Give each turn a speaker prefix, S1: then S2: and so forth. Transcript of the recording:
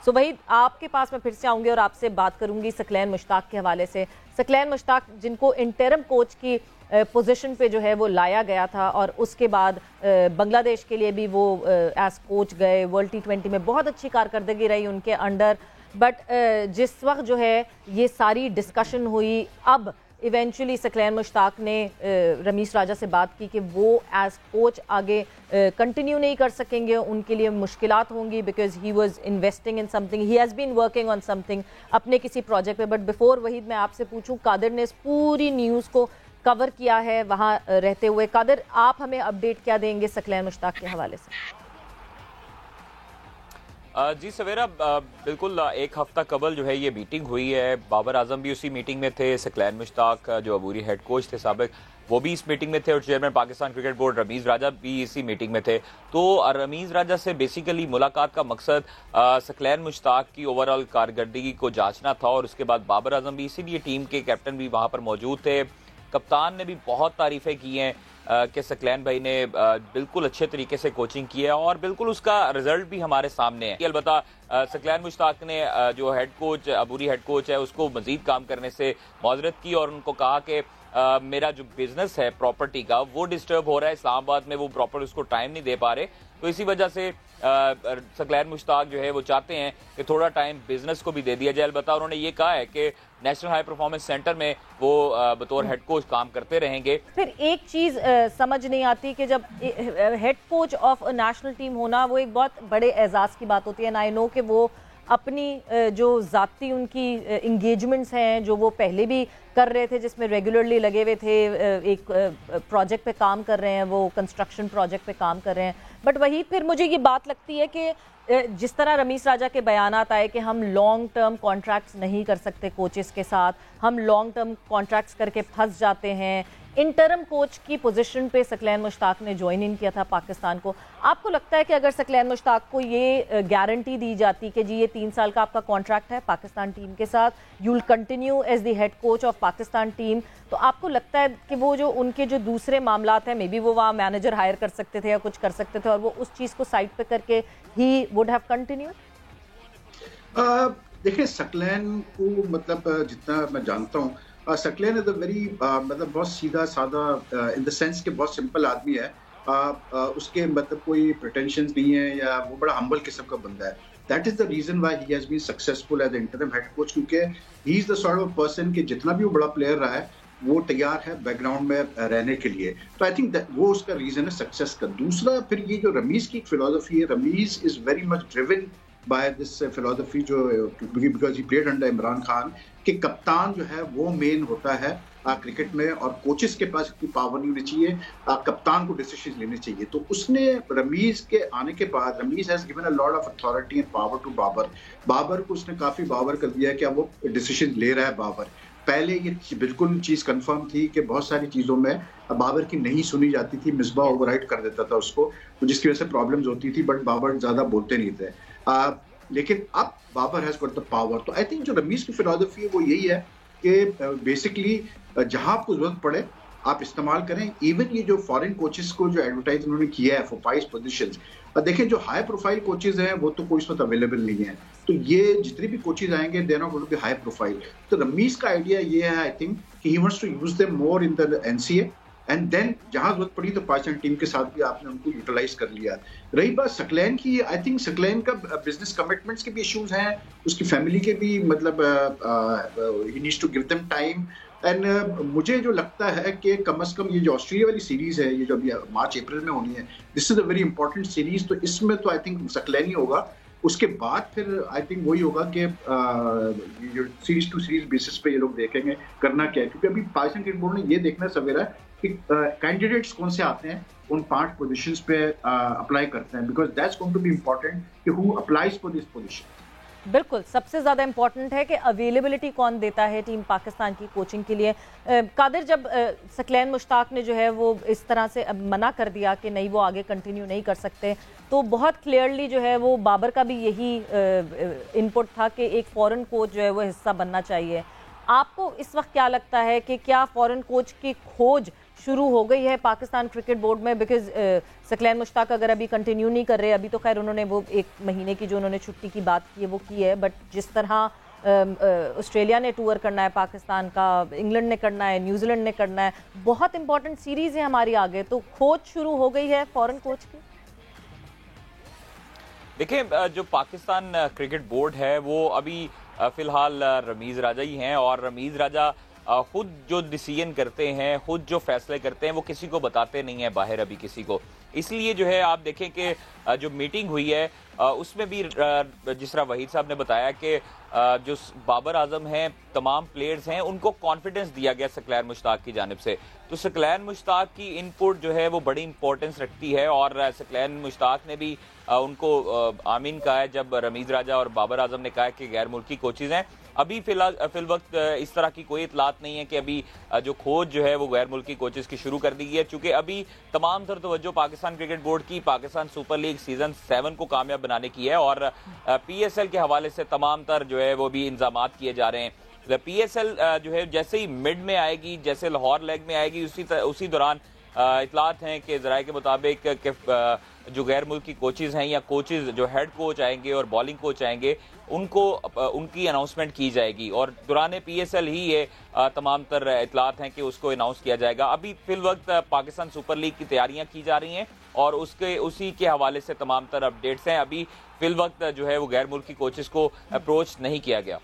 S1: सो वही आपके पास मैं फिर से आऊँगी और आपसे बात करूँगी सकलैन मुश्ताक के हवाले से। सकलैन मुश्ताक जिनको इंटरम कोच की पोजीशन पे जो है वो लाया गया था और उसके बाद बांग्लादेश के लिए भी वो एज कोच गए, वर्ल्ड T20 में बहुत अच्छी कारकर्दगी रही उनके अंडर। बट जिस वक्त जो है ये सारी डिस्कशन हुई, अब इवेंचुअली सकलैन मुश्ताक ने रमीज राजा से बात की कि वो एज कोच आगे कंटिन्यू नहीं कर सकेंगे, उनके लिए मुश्किलात होंगी because he was investing in something, he has been working on something अपने किसी प्रोजेक्ट पे। बट बिफोर वहीद मैं आपसे पूछूं, कादिर ने इस पूरी न्यूज़ को कवर किया है वहाँ रहते हुए। कादिर, आप हमें अपडेट क्या देंगे सकलैन मुश्ताक के हवाले से?
S2: जी सवेरा, बिल्कुल एक हफ्ता कबल जो है ये मीटिंग हुई है। बाबर आजम भी उसी मीटिंग में थे, सकलैन मुश्ताक जो अबूरी हेड कोच थे साबिक, वो भी इस मीटिंग में थे और chairman Pakistan cricket board Ramiz Raja भी इसी मीटिंग में थे। तो रमीज राजा से बेसिकली मुलाकात का मकसद सकलैन मुश्ताक की ओवरऑल कारकर्दगी को जांचना था और उसके बाद बाबर आजम भी, इसीलिए टीम के कैप्टन भी वहां पर मौजूद थे। कप्तान ने भी बहुत तारीफें की हैं कि सकलैन भाई ने बिल्कुल अच्छे तरीके से कोचिंग की है और बिल्कुल उसका रिजल्ट भी हमारे सामने है। अलबत्ता सकलैन मुश्ताक ने जो हेड कोच अबूरी हेड कोच है उसको मजीद काम करने से माजरत की और उनको कहा कि मेरा जो बिजनेस है प्रॉपर्टी का वो डिस्टर्ब हो रहा है, इस्लामाबाद में वो प्रॉपर उसको टाइम नहीं दे पा रहे, तो इसी वजह से सकलैन मुश्ताक जो है वो चाहते हैं कि थोड़ा टाइम बिजनेस को भी दे दिया जाए। अलबत्ता उन्होंने ये कहा है कि नेशनल हाई परफॉर्मेंस सेंटर में वो बतौर हेड कोच काम करते रहेंगे।
S1: फिर एक चीज समझ नहीं आती कि जब head coach of a national team होना वो एक बहुत बड़े एजाज की बात होती है। एंड आई नो कि वो अपनी जो ज़ाती उनकी इंगेजमेंट्स हैं जो वो पहले भी कर रहे थे, जिसमें रेगुलरली लगे हुए थे, एक प्रोजेक्ट पे काम कर रहे हैं, वो कंस्ट्रक्शन प्रोजेक्ट पे काम कर रहे हैं। बट वही फिर मुझे ये बात लगती है कि जिस तरह रमीज राजा के बयानात आए कि हम लॉन्ग टर्म कॉन्ट्रैक्ट्स नहीं कर सकते कोचेस के साथ, हम लॉन्ग टर्म कॉन्ट्रैक्ट्स करके फंस जाते हैं। इंटरम कोच की पोजीशन पे सकलैन मुश्ताक ने ज्वाइन इन किया था पाकिस्तान को। आपको लगता है कि अगर सकलैन मुश्ताक को ये गारंटी दी जाती कि जी ये 3 साल का आपका कॉन्ट्रैक्ट है पाकिस्तान टीम के साथ, you will continue as the head coach of Pakistan team, तो आपको लगता है कि वो जो उनके जो दूसरे मामलात हैं, मे बी वो वहाँ मैनेजर हायर कर सकते थे या कुछ कर सकते थे और वो उस चीज़ को साइड पे करके ही वुड हैव कंटिन्यू?
S3: देखिए, सकलैन को मतलब जितना मैं जानता हूँ, सकलैन इज अ वेरी मतलब बहुत सीधा साधा इन द सेंस कि बहुत सिंपल आदमी है। उसके मतलब कोई प्रिटेंशंस नहीं है या वो बड़ा हम्बल किस्म का बंदा है। That is the reason why he has been successful as interim head coach, क्योंकि he is the sort of person कि जितना भी वो बड़ा प्लेयर रहा है वो तैयार है बैकग्राउंड में रहने के लिए। तो आई थिंक वो उसका रीजन है सक्सेस का। दूसरा, फिर ये जो रमीज की फिलोसफी है, Ramiz is very much driven by this philosophy जो because he played under Imran Khan, कि कप्तान जो है वो मेन होता है क्रिकेट में और कोचेस के पास इतनी पावर नहीं होनी चाहिए, कप्तान को डिसीजन लेने चाहिए। तो उसने रमीज के आने के बाद, Rameez has given a lot of authority and power to Babar. Babar को उसने काफी पावर कर दिया कि अब वो डिसीजन ले रहा है बाबर। पहले ये बिल्कुल चीज कंफर्म थी कि बहुत सारी चीजों में बाबर की नहीं सुनी जाती थी, मिसबा ओवरराइड कर देता था उसको, तो जिसकी वजह से प्रॉब्लम्स होती थी, बट बाबर ज्यादा बोलते नहीं थे। लेकिन अब Babar has got the power. तो आई थिंक जो रमीज की फिलोसफी है वो यही है कि बेसिकली जहां आपको जरूरत पड़े आप इस्तेमाल करें। इवन ये जो फॉरेन कोचेस को जो एडवर्टाइज उन्होंने किया है फॉर 5 पोजीशंस, देखें जो हाई प्रोफाइल कोचेस हैं वो तो कोई इस वक्त अवेलेबल नहीं है, तो ये जितने भी कोचेस आएंगे they are not going to be high profile. तो रमीज का आइडिया ये है, आई थिंक कि he wants to use them more in the NCA and then जहां जरूरत पड़ी तो पाकिस्तान टीम के साथ भी आपने उनको यूटिलाइज कर लिया। रही बात सकलैन की, आई थिंक सकलैन का बिजनेस कमिटमेंट्स के भी इश्यूज हैं, उसकी फैमिली के भी, मतलब he needs to give them time. And मुझे जो लगता है कि कम से कम ये जो ऑस्ट्रेलिया वाली सीरीज है, ये जो अभी मार्च अप्रैल में होनी है, this is a very important series. तो इसमें तो आई थिंक सकलैन ही होगा। उसके बाद फिर आई थिंक वही होगा कि जो सीरीज टू सीरीज बेसिस पे ये लोग देखेंगे करना क्या है, क्योंकि अभी पाकिस्तान क्रिकेट बोर्ड ने ये देखना सवेरा कि कैंडिडेट्स कौन से आते हैं उन 5 पोजीशंस पे अप्लाई करते हैं, because that's going to be important कि who applies for this position.
S1: बिल्कुल, सबसे ज़्यादा इंपॉर्टेंट है कि अवेलेबिलिटी कौन देता है टीम पाकिस्तान की कोचिंग के लिए। कादिर, जब सकलैन मुश्ताक ने जो है वो इस तरह से मना कर दिया कि नहीं वो आगे कंटिन्यू नहीं कर सकते, तो बहुत क्लियरली जो है वो बाबर का भी यही इनपुट था कि एक फॉरेन कोच जो है वो हिस्सा बनना चाहिए। आपको इस वक्त क्या लगता है कि क्या फॉरेन कोच की खोज शुरू हो गई है पाकिस्तान क्रिकेट बोर्ड में, बिकॉज सकलैन मुश्ताक अगर अभी कंटिन्यू नहीं कर रहे, अभी तो खैर उन्होंने वो 1 महीने की जो उन्होंने छुट्टी की बात की है वो की है, बट जिस तरह ऑस्ट्रेलिया ने टूर करना है पाकिस्तान का, इंग्लैंड ने करना है, न्यूजीलैंड ने करना है, बहुत इंपॉर्टेंट सीरीज है हमारी आगे, तो खोज शुरू हो गई है फॉरेन कोच की।
S2: देखिए, जो पाकिस्तान क्रिकेट बोर्ड है वो अभी फिलहाल रमीज राजा ही हैं, और रमीज राजा खुद जो डिसीजन करते हैं, खुद जो फैसले करते हैं, वो किसी को बताते नहीं है बाहर अभी किसी को। इसलिए जो है आप देखें कि जो मीटिंग हुई है उसमें भी जिस तरह वहीद साहब ने बताया कि जो बाबर आजम हैं, तमाम प्लेयर्स हैं, उनको कॉन्फिडेंस दिया गया सकलैन मुश्ताक की जानिब से। तो सकलैन मुश्ताक की इनपुट जो है वो बड़ी इंपॉर्टेंस रखती है, और सकलैन मुश्ताक ने भी उनको आमीन कहा है जब रमीज राजा और बाबर आजम ने कहा कि गैर मुल्की कोचेज हैं। अभी फिल वक्त इस तरह की कोई इतलात नहीं है कि अभी जो खोज जो है वो गैर मुल्की कोचेस की शुरू कर दी गई है, चूंकि अभी तमाम तर तवज्जो पाकिस्तान क्रिकेट बोर्ड की पाकिस्तान सुपर लीग सीजन 7 को कामयाब बनाने की है, और PSL के हवाले से तमाम तर जो है वो भी इंतजामात किए जा रहे हैं। PSL जो है जैसे ही मिड में आएगी, जैसे लाहौर लेग में आएगी, उसी दौरान इतलात हैं कि ज़राए के मुताबिक जो गैर मुल्की कोचेज हैं या कोचेज जो हेड कोच आएंगे और बॉलिंग कोच आएंगे, उनको उनकी अनाउंसमेंट की जाएगी, और दौरान PSL ही ये तमाम तर इतलात हैं कि उसको अनाउंस किया जाएगा। अभी फिल वक्त पाकिस्तान सुपर लीग की तैयारियां की जा रही हैं, और उसी के हवाले से तमाम तर अपडेट्स हैं। अभी फिल वक्त जो है वो गैर मुल्की कोचेस को अप्रोच नहीं किया गया।